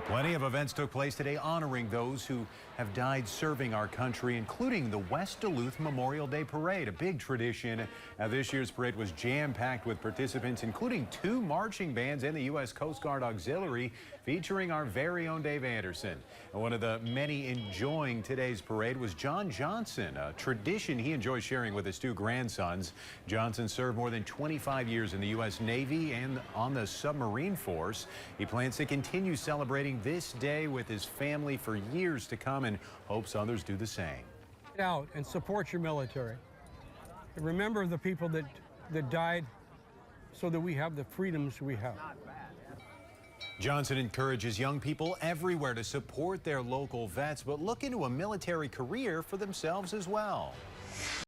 Plenty of events took place today honoring those who have died serving our country, including the West Duluth Memorial Day Parade, a big tradition. This year's parade was jam-packed with participants, including 2 marching bands and the U.S. Coast Guard Auxiliary, featuring our very own Dave Anderson. And one of the many enjoying today's parade was John Johnson, a tradition he enjoys sharing with his 2 grandsons. Johnson served more than 25 years in the U.S. Navy and on the submarine force. He plans to continue celebrating this day with his family for years to come and hopes others do the same. Get out and support your military. And remember the people that died so that we have the freedoms we have. Johnson encourages young people everywhere to support their local vets, but look into a military career for themselves as well.